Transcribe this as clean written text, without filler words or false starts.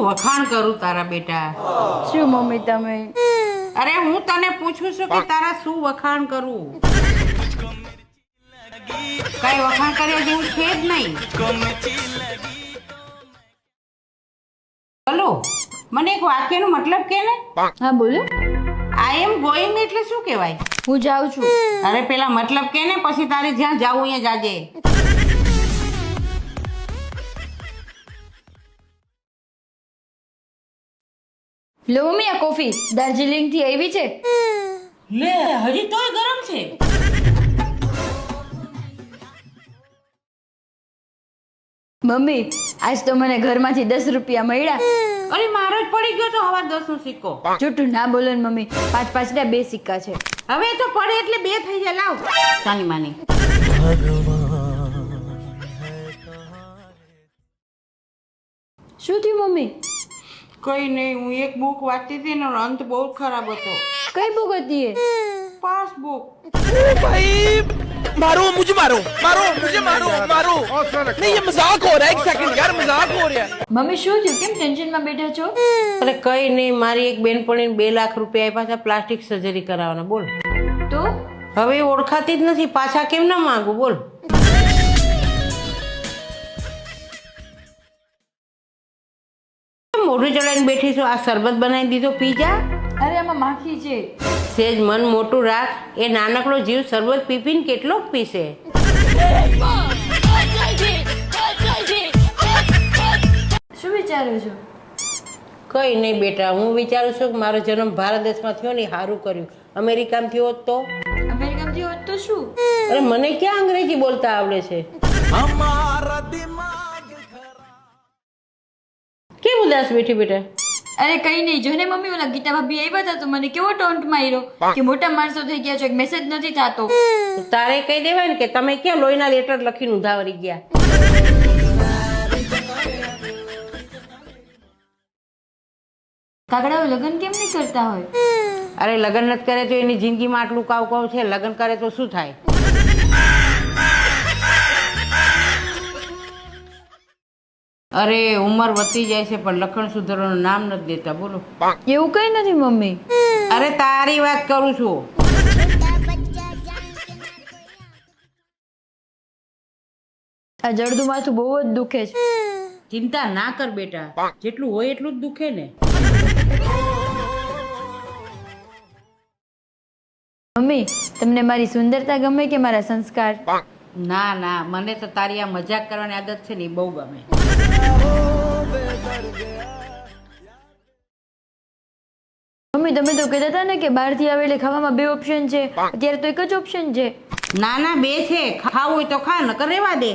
વખાણ કરું તારા બેટા? શું મમ્મી તમે? અરે હું તને પૂછું છું કે તારા શું વખાણ કરું? કઈ વખાણ કર્યા જેવું છે જ નહીં. હલો, મને એક વાક્યનો મતલબ કે ને. હા બોલો. આઈ એમ ગોઈંગ એટલે શું કહેવાય? હું જાઉં છું. અરે પેલા મતલબ કે ને, પછી તારે જ્યાં જાવું અહીંયા જાજે. લો મમ્મી આ કોફી દાર્જિલિંગ થી આવી છે. લે હજી તોય ગરમ છે. મમ્મી આજ તો મને ઘરમાંથી 10 રૂપિયા મળ્યા. અરે મારો જ પડી ગયો તો હવા 10 નો સિક્કો. જૂઠું ના બોલો ને મમ્મી, 5 ના 2 સિક્કા છે. હવે તો પડે એટલે 2 થઈ જાય. લાવ સાની માની. શું થયું મમ્મી? કઈ નહીં, હું એક બુક વાંચતી હતી ને અંત બહુ ખરાબ હતો. કઈ બુક હતી એ? પાસબુક. भाई मारो मुझे मारो मारो नहीं ये मजाक हो रहा है एक सेकंड यार मजाक हो रहा है મમ્મી શું થયું? કેમ ટેન્શનમાં બેઠા છો? અરે કઈ નહીં, મારી એક બેનપણીને 2 લાખ રૂપિયા આપ્યા છે પ્લાસ્ટિક સર્જરી કરાવવાના. બોલ તો હવે ઓળખાતી જ નથી, પાછા કેમ ના માંગુ? બોલ. મોઢું ચડાવીને બેઠી છું. આ શરબત બનાવી દીધો, પી જા. અરે આમાં માખી છે. સેજ મન મોટું રાખ. એ નાનકડો જીવ શરબત પીપીને કેટલોક પીશે. શું વિચારો છો? કઈ નહીં બેટા, હું વિચારું છું કે મારો જન્મ ભારત દેશમાં થયો ને સારું કર્યું. અમેરિકામાં થયો હોત તો? અમેરિકામાં હોત તો શું? અરે મને ક્યાં અંગ્રેજી બોલતા આવડે છે? કેમ ઉદાસ બેઠી બેટા? અરે કઈ નહીં, જો ને મમ્મી ઓલા ગીતા ભાભી આવ્યા હતા તો મને કેવો ટોન્ટ માર્યો કે મોટા માણસો થઈ ગયા છો, એક મેસેજ નથી થતો. તારે કહી દેવાય ને કે તમે ક્યાં લોહીના લેટર લખીને ઉધાવરી ગયા. કાગડાઓ લગ્ન કેમ નહીં કરતા હોય? અરે લગ્ન નથી કરે તો એની જિંદગીમાં આટલું કાવ કાવ છે, લગ્ન કરે તો શું થાય? અરે ઉંમર વધતી જાય છે પણ લખણ સુધારવાનું નામ નથી દેતા. બોલો. એવું કઈ નથી મમ્મી. અરે તારી વાત કરું છું. આ જડદું માથું બહુ જ દુખે છે. ચિંતા ના કર બેટા, જેટલું હોય એટલું જ દુખે ને. મમ્મી તમને મારી સુંદરતા ગમે કે મારા સંસ્કાર? ના ના, મને તો તારી આ મજાક કરવાની આદત છે ને એ બહુ ગમે. મમ્મી તમે તો કહેતા હતા ને કે બહારથી આવેલે ખાવામાં 2 ઓપ્શન છે, અત્યારે તો એક જ ઓપ્શન છે. ના ના, 2 છે. ખાવું હોય તો ખા, નકર રહેવા દે.